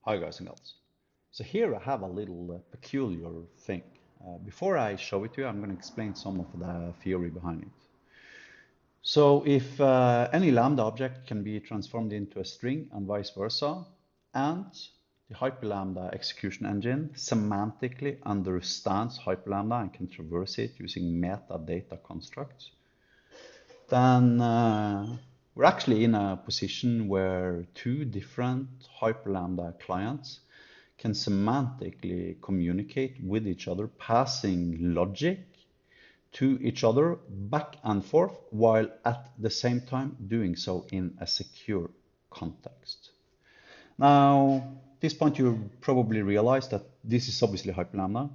Hi guys and gals. So here I have a little peculiar thing. Before I show it to you, I'm going to explain some of the theory behind it. So if any lambda object can be transformed into a string and vice versa, and the Hyperlambda execution engine semantically understands Hyperlambda and can traverse it using metadata constructs, then we're actually in a position where two different Hyperlambda clients can semantically communicate with each other, passing logic to each other back and forth, while at the same time doing so in a secure context. Now, at this point, you probably realize that this is obviously Hyperlambda,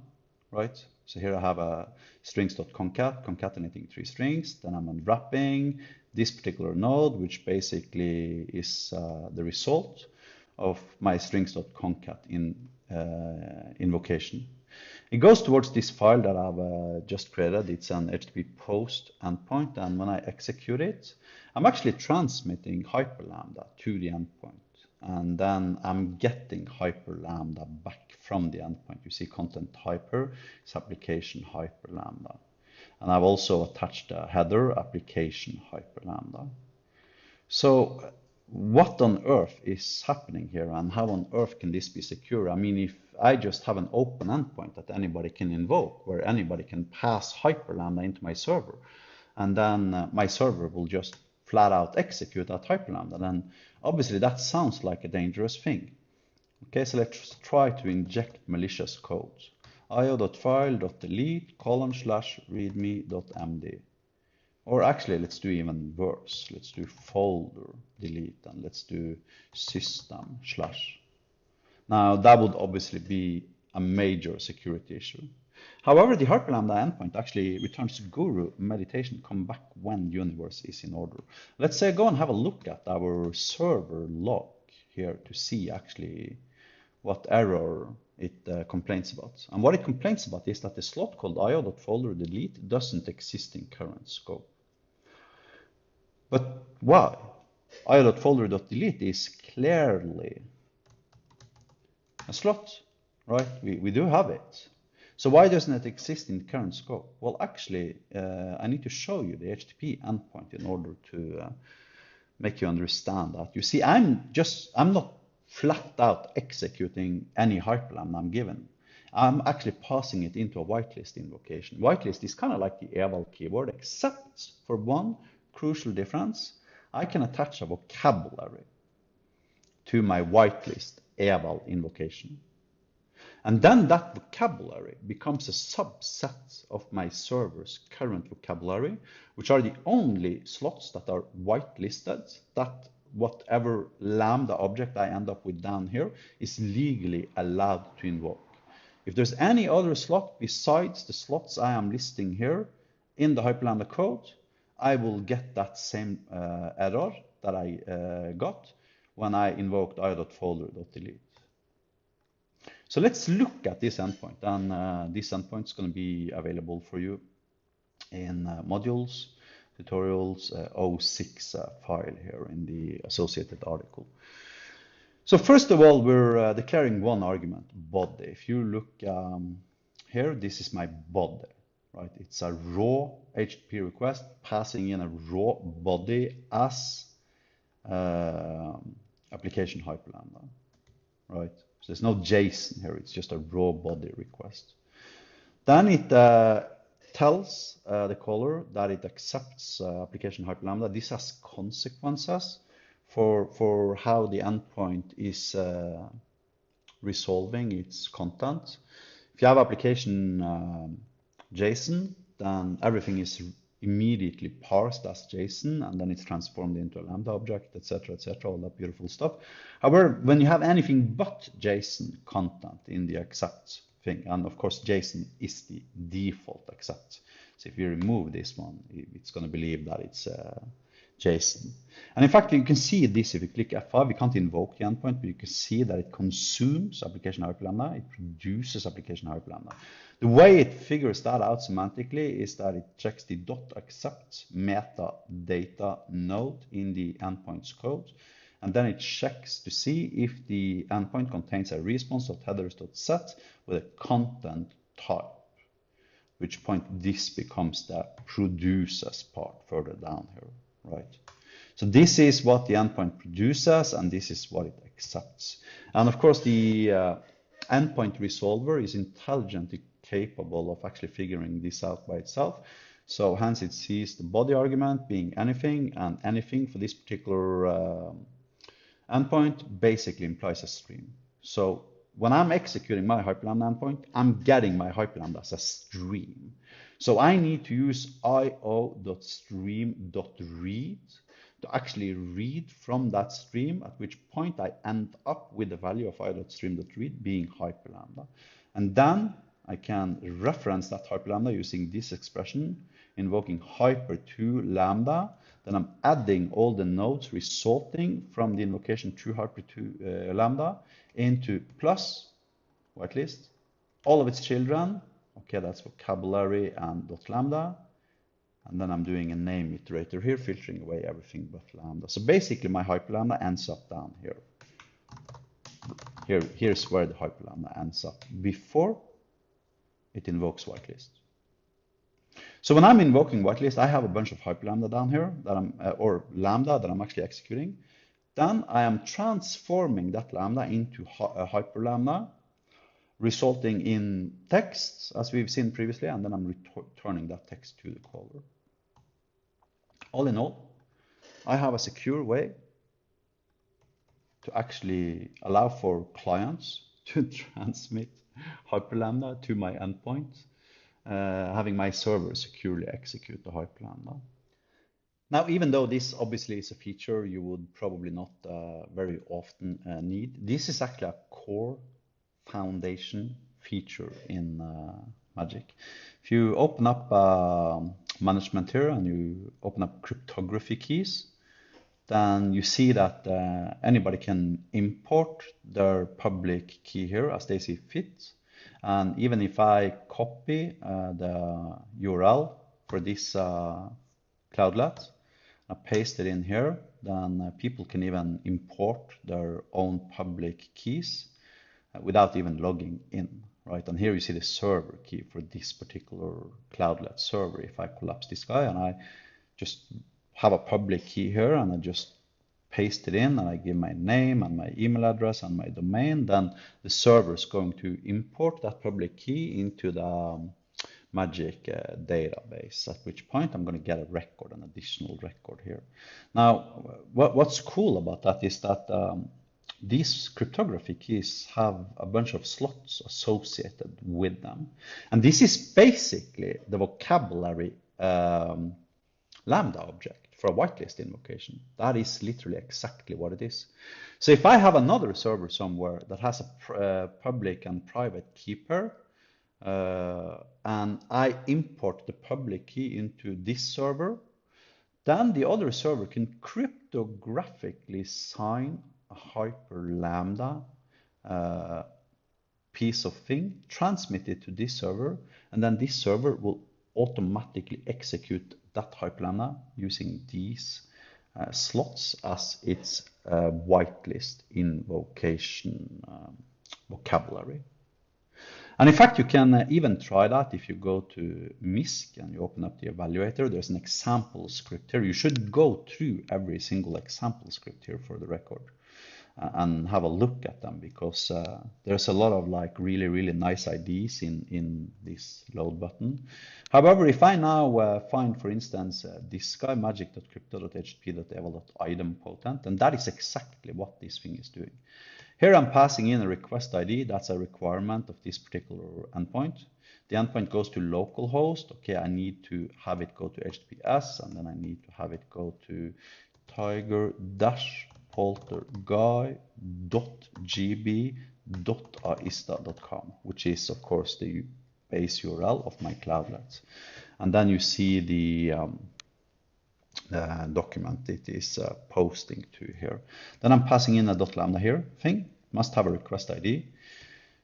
right? So here I have a strings.concat, concatenating three strings. Then I'm unwrapping this particular node, which basically is the result of my strings.concat invocation. It goes towards this file that I've just created. It's an HTTP post endpoint, and when I execute it, I'm actually transmitting Hyperlambda to the endpoint, and then I'm getting Hyperlambda back from the endpoint. You see content hyper is application Hyperlambda, and I've also attached a header application Hyperlambda. So what on earth is happening here, and how on earth can this be secure? I mean, if I just have an open endpoint that anybody can invoke, where anybody can pass Hyperlambda into my server, and then my server will just flat out execute that Hyperlambda, then obviously that sounds like a dangerous thing. Okay, so let's try to inject malicious code. io.file.delete :/readme.md. Or actually, let's do even worse. Let's do folder delete, and let's do system /. Now, that would obviously be a major security issue. However, the Hyperlambda endpoint actually returns guru meditation, come back when universe is in order. Let's say go and have a look at our server log here to see actually what error it complains about. And what it complains about is that the slot called io.folder_delete doesn't exist in current scope. But why? io.folder.delete is clearly a slot, right? We do have it. So why doesn't it exist in current scope? Well, actually, I need to show you the HTTP endpoint in order to make you understand that. You see, I'm not flat out executing any Hyperlambda I'm given. I'm actually passing it into a whitelist invocation. Whitelist is kind of like the eval keyword, except for one crucial difference. I can attach a vocabulary to my whitelist eval invocation. And then that vocabulary becomes a subset of my server's current vocabulary, which are the only slots that are whitelisted, that whatever Lambda object I end up with down here is legally allowed to invoke. If there's any other slot besides the slots I am listing here in the Hyperlambda code, I will get that same error that I got when I invoked io.folder.delete. So let's look at this endpoint, and this endpoint is going to be available for you in modules, tutorials, 06 file here in the associated article. So first of all, we're declaring one argument, body. If you look here, this is my body, right? It's a raw HTTP request passing in a raw body as application Hyperlambda, right? So there's no JSON here, it's just a raw body request. Then it tells the caller that it accepts application Hyperlambda. This has consequences for how the endpoint is resolving its content. If you have application JSON, then everything is immediately parsed as JSON, and then it's transformed into a Lambda object, etc., all that beautiful stuff. However, when you have anything but JSON content in the accept thing, and of course JSON is the default accept. So if you remove this one, it's going to believe that it's JSON. And in fact, you can see this if you click F5. We can't invoke the endpoint, but you can see that it consumes application Hyperlambda. It produces application Hyperlambda. The way it figures that out semantically is that it checks the .accept metadata node in the endpoint's code, and then it checks to see if the endpoint contains a response.headers.set with a content type, which point this becomes the produces part further down here, right? So this is what the endpoint produces, and this is what it accepts. And of course, the endpoint resolver is intelligently capable of actually figuring this out by itself. So hence it sees the body argument being anything, and anything for this particular endpoint basically implies a stream. So when I'm executing my Hyperlambda endpoint, I'm getting my Hyperlambda as a stream. So I need to use io.stream.read to actually read from that stream, at which point I end up with the value of io.stream.read being Hyperlambda. And then I can reference that Hyperlambda using this expression, invoking hyper2lambda. Then I'm adding all the nodes resulting from the invocation to hyper2lambda into plus whitelist, all of its children. Okay, that's vocabulary and dot lambda. And then I'm doing a name iterator here, filtering away everything but lambda. So basically my hyperlambda ends up down here. Here's where the hyperlambda ends up before it invokes whitelist. So when I'm invoking whitelist, I have a bunch of hyperlambda down here that I'm, or lambda that I'm actually executing. Then I am transforming that lambda into a hyperlambda, resulting in text, as we've seen previously, and then I'm returning that text to the caller. All in all, I have a secure way to actually allow for clients to transmit Hyperlambda to my endpoint, having my server securely execute the Hyperlambda. Now, even though this obviously is a feature you would probably not very often need, this is actually a core foundation feature in Magic. If you open up management here and you open up cryptography keys, then you see that anybody can import their public key here as they see fit. And even if I copy the URL for this cloudlet, I paste it in here, then people can even import their own public keys without even logging in, right? And here you see the server key for this particular cloudlet server. If I collapse this guy and I just have a public key here and I just paste it in and I give my name and my email address and my domain, then the server is going to import that public key into the Magic database, at which point I'm going to get a record, an additional record here. Now, what's cool about that is that these cryptography keys have a bunch of slots associated with them. And this is basically the vocabulary lambda object for a whitelist invocation. That is literally exactly what it is. So if I have another server somewhere that has a public and private key pair, and I import the public key into this server, then the other server can cryptographically sign a Hyperlambda piece of thing, transmit it to this server, and then this server will automatically execute that Hyperlambda using these slots as its whitelist invocation vocabulary. And in fact, you can even try that if you go to MISC and you open up the evaluator. There's an example script here. You should go through every single example script here for the record and have a look at them, because there's a lot of like really nice ideas in this load button. However, if I now find, for instance, this guy magic.crypto.hp.eval.idempotent, and that is exactly what this thing is doing. Here I'm passing in a request ID. That's a requirement of this particular endpoint. The endpoint goes to localhost. Okay, I need to have it go to HTTPS, and then I need to have it go to tiger-polterguy.gb.aista.com, which is of course the base URL of my cloudlet. And then you see the document it is posting to here. Then I'm passing in a .lambda here thing, must have a request ID.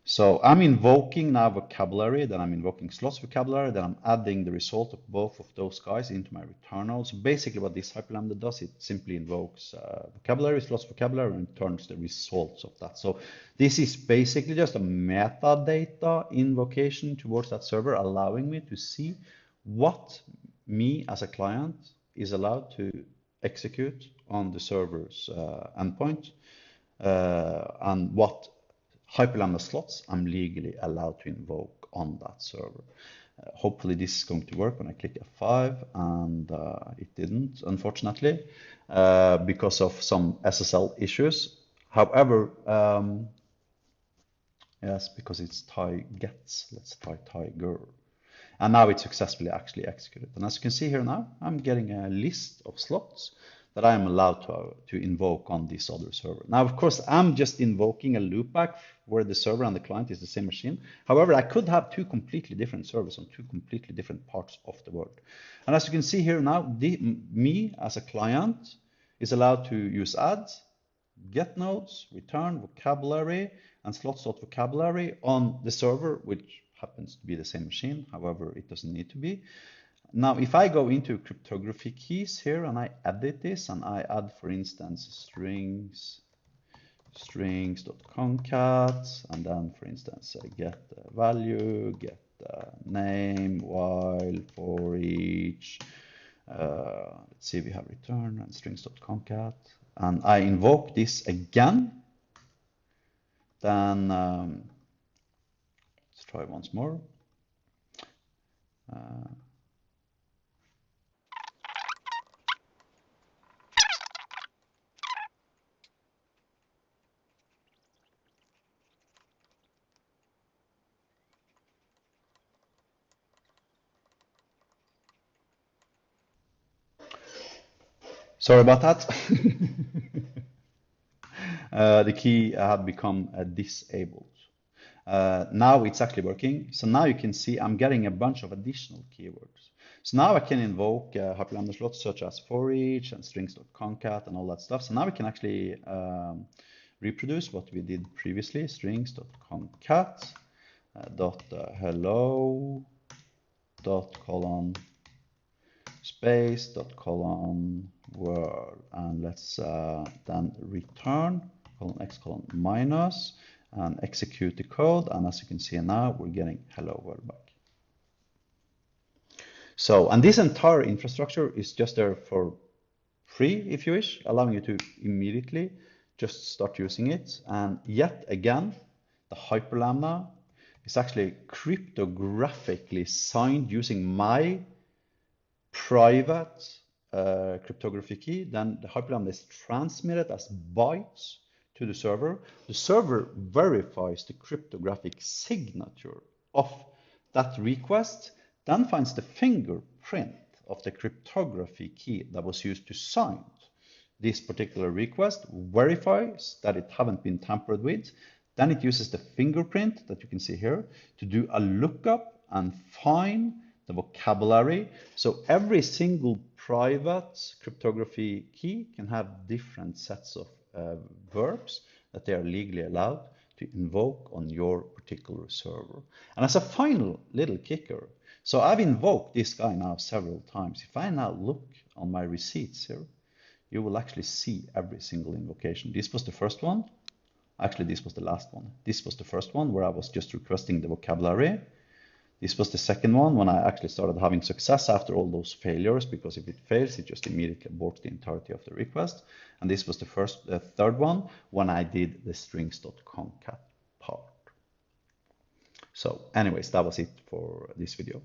So I'm invoking now vocabulary, then I'm invoking slots vocabulary, then I'm adding the result of both of those guys into my returnal. So basically what this Hyperlambda does, it simply invokes vocabulary, slots vocabulary, and returns the results of that. So this is basically just a metadata invocation towards that server, allowing me to see what me as a client is allowed to execute on the server's endpoint, and what Hyperlambda slots I'm legally allowed to invoke on that server. Hopefully this is going to work when I click F5, and it didn't, unfortunately, because of some SSL issues. However, yes, because it's Thai gets, let's try tiger. And now it's successfully actually executed. And as you can see here now, I'm getting a list of slots that I am allowed to invoke on this other server. Now, of course, I'm just invoking a loopback where the server and the client is the same machine. However, I could have two completely different servers on two completely different parts of the world. And as you can see here now, me as a client is allowed to use adds, get nodes, return vocabulary, and slots.vocabulary on the server, which happens to be the same machine. However, it doesn't need to be. Now, if I go into cryptography keys here and I edit this and I add, for instance, strings.concat, and then, for instance, I get the value, get the name, while, for each, let's see, we have return and strings.concat, and I invoke this again, then let's try once more. Sorry about that. The key had become disabled. Now it's actually working. So now you can see I'm getting a bunch of additional keywords. So now I can invoke Hyperlambda slots such as for each and strings.concat and all that stuff. So now we can actually reproduce what we did previously, strings.concat dot hello dot colon space dot colon world, and let's then return colon x colon minus and execute the code, and as you can see now we're getting hello world back. So, and this entire infrastructure is just there for free if you wish, allowing you to immediately just start using it. And yet again, the Hyperlambda is actually cryptographically signed using my private cryptography key. Then the Hyperlambda is transmitted as bytes to the server. The server verifies the cryptographic signature of that request, then finds the fingerprint of the cryptography key that was used to sign this particular request, verifies that it haven't been tampered with. Then it uses the fingerprint that you can see here to do a lookup and find the vocabulary. So every single private cryptography key can have different sets of verbs that they are legally allowed to invoke on your particular server. And as a final little kicker, so I've invoked this guy now several times. If I now look on my receipts here, you will actually see every single invocation. This was the first one. Actually, this was the last one. This was the first one where I was just requesting the vocabulary. This was the second one when I actually started having success after all those failures, because if it fails, it just immediately aborts the entirety of the request. And this was the third one when I did the strings.concat part. So anyways, that was it for this video.